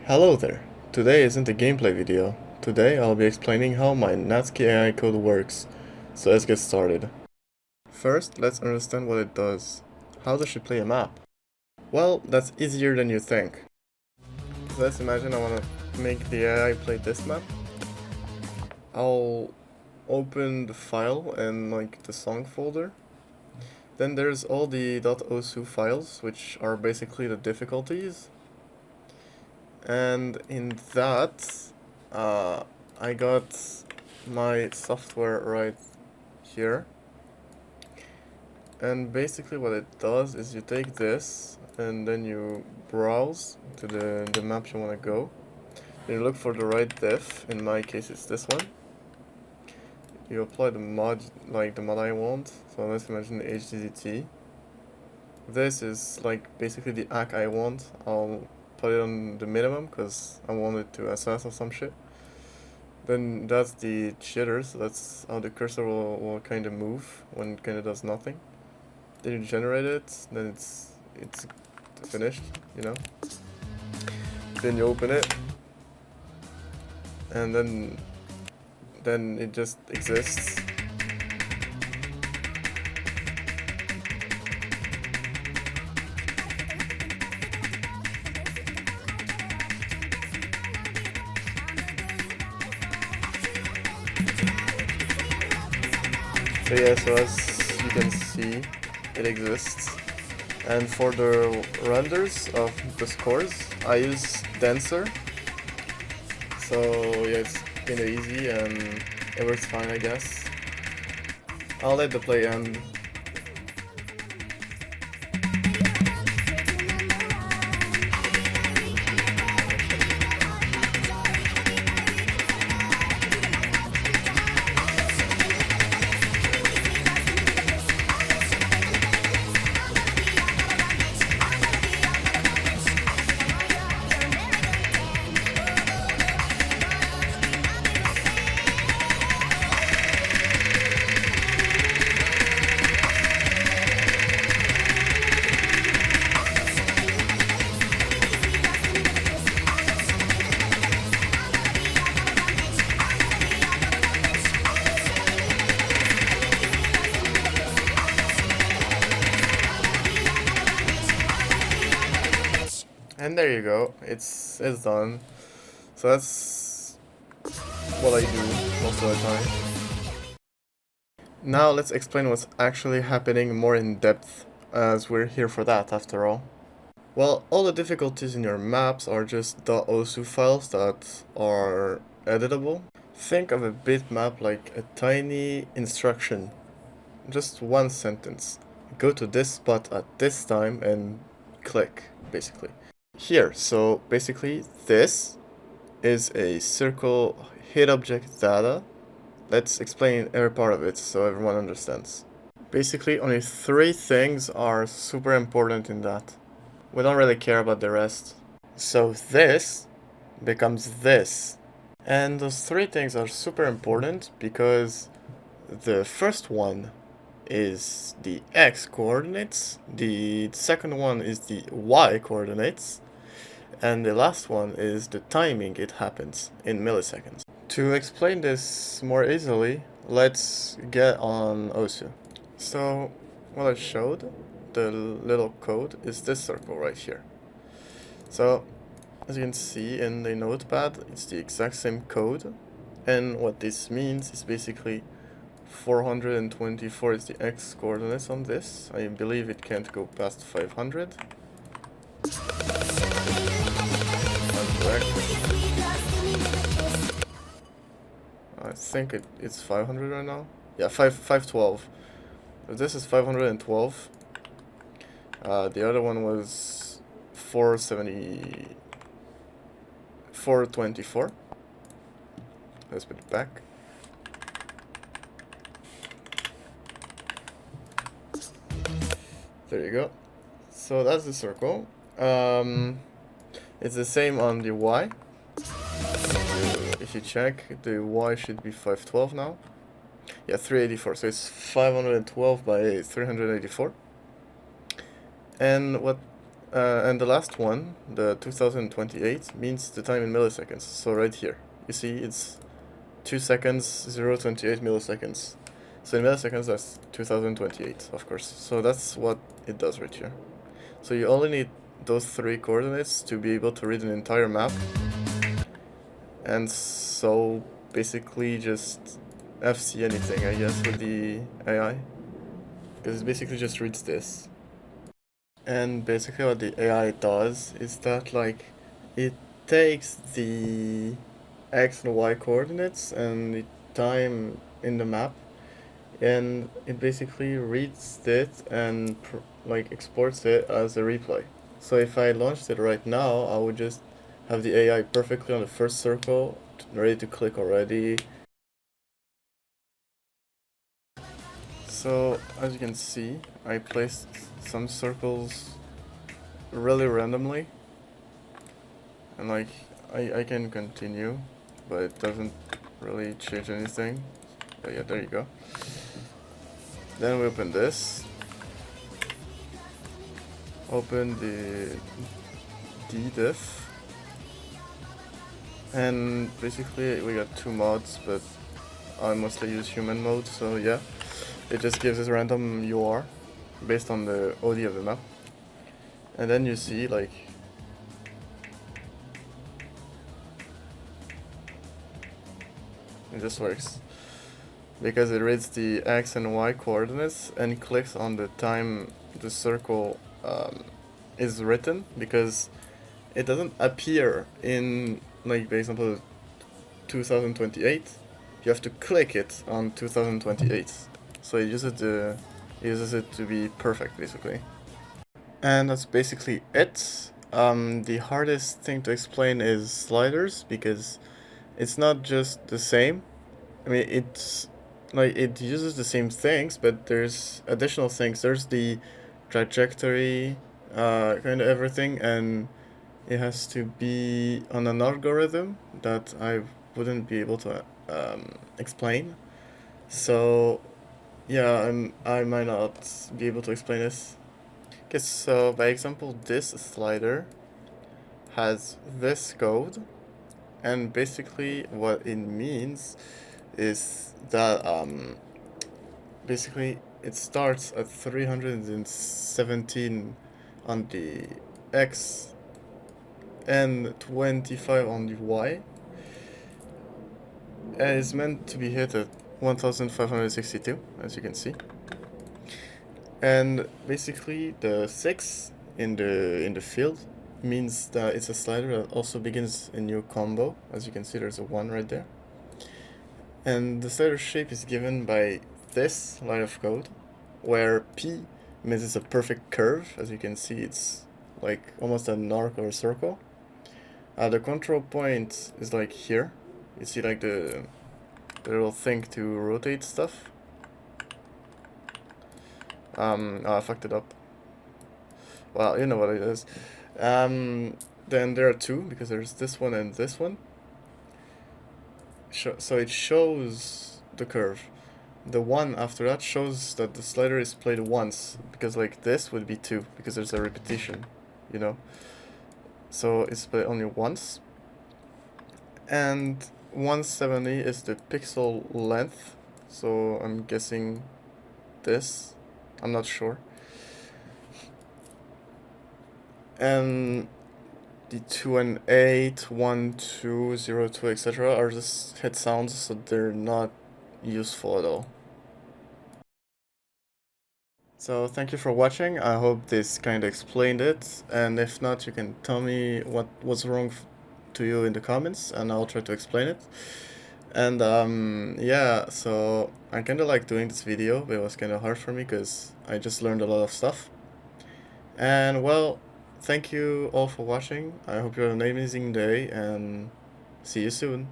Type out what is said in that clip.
Hello there. Today isn't a gameplay video. Today I'll be explaining how my NatsukiAI code works. So let's get started. First, let's understand what it does. How does she play a map? Well, that's easier than you think. So let's imagine I want to make the AI play this map. I'll open the file in the song folder. Then there's all the .osu files, which are basically the difficulties. And in that, I got my software right here. And basically what it does is you take this and then you browse to the map you want to go. Then you look for the right diff. In my case it's this one. You apply the mod, the mod I want. So let's imagine the HDZT. This is basically the ACK I want. I'll put it on the minimum because I want it to assess or some shit. Then that's the jitter, so that's how the cursor will kind of move when it kind of does nothing. Then you generate it, then it's finished, you know. Then you open it, and then it just exists. So yeah, so as you can see, it exists. And for the renders of the scores, I use Denser. So yeah, it's kinda easy and it works fine, I guess. I'll let the play end. And there you go, it's done. So that's what I do most of the time. Now let's explain what's actually happening more in depth, as we're here for that after all. Well, all the difficulties in your maps are just .osu files that are editable. Think of a bitmap like a tiny instruction. Just one sentence. Go to this spot at this time and click, basically. Here, so basically this is a circle hit object data. Let's explain every part of it so everyone understands. Basically, only 3 things are super important in that. We don't really care about the rest. So this becomes this. And those 3 things are super important because the first one is the x coordinates, the second one is the y coordinates, and the last one is the timing it happens in milliseconds. To explain this more easily, let's get on OSU. So what I showed, the little code, is this circle right here. So as you can see in the notepad, it's the exact same code, and what this means is basically 424 is the x coordinates on this. I believe it can't go past 500. I think it's 500 right now. Yeah, 512. So this is 512. The other one was 424. Let's put it back. There you go. So that's the circle. It's the same on the y. If you check, the y should be 512 now. Yeah, 384. So it's 512 by 384. And what And the last one, the 2028, means the time in milliseconds. So right here, you see it's 2 seconds, 0.28 milliseconds. So in milliseconds, that's 2028, of course. So that's what it does right here. So you only need those 3 coordinates to be able to read an entire map. And so basically just FC anything, I guess, with the AI. Because it basically just reads this. And basically what the AI does is that, like, it takes the X and Y coordinates and the time in the map, and it basically reads it and like exports it as a replay. So if I launched it right now, I would just have the AI perfectly on the first circle, ready to click already. So as you can see, I placed some circles really randomly, and like I can continue, but it doesn't really change anything. But yeah, there you go. Then we open this, open the indepth, and basically we got 2 mods, but I mostly use human mode, so yeah, it just gives us random UR based on the OD of the map. And then you see, like, it just works because it reads the X and Y coordinates and clicks on the time the circle is written, because it doesn't appear in, like, for example, 2028. You have to click it on 2028, so it uses it to be perfect, basically. And that's basically it. The hardest thing to explain is sliders, because it's not just the same. I mean, it's like it uses the same things, but there's additional things. There's the trajectory, kind of everything, and it has to be on an algorithm that I wouldn't be able to explain. So yeah, I might not be able to explain this. Okay, so by example, this slider has this code, and basically what it means is that basically it starts at 317 on the X and 25 on the Y, and it's meant to be hit at 1562, as you can see. And basically the 6 in the field means that it's a slider that also begins a new combo. As you can see, there's a 1 right there. And the slider shape is given by this line of code, where P means it's a perfect curve. As you can see, it's like almost an arc or a circle. The control point is like here. You see, like the little thing to rotate stuff. Oh, I fucked it up. Well, you know what it is. Then there are 2, because there's this one and this one. So it shows the curve. The 1 after that shows that the slider is played once, because like this would be 2, because there's a repetition, you know? So it's played only once. And 170 is the pixel length, so I'm guessing this. I'm not sure. And the 2 and 8, 1, 2, 0, 2, etc. are just hit sounds, so they're not useful at all. So thank you for watching. I hope this kind of explained it, and if not, you can tell me what was wrong to you in the comments, and I'll try to explain it. And yeah, so I kind of like doing this video, but it was kind of hard for me because I just learned a lot of stuff. And well, thank you all for watching. I hope you have an amazing day, and see you soon.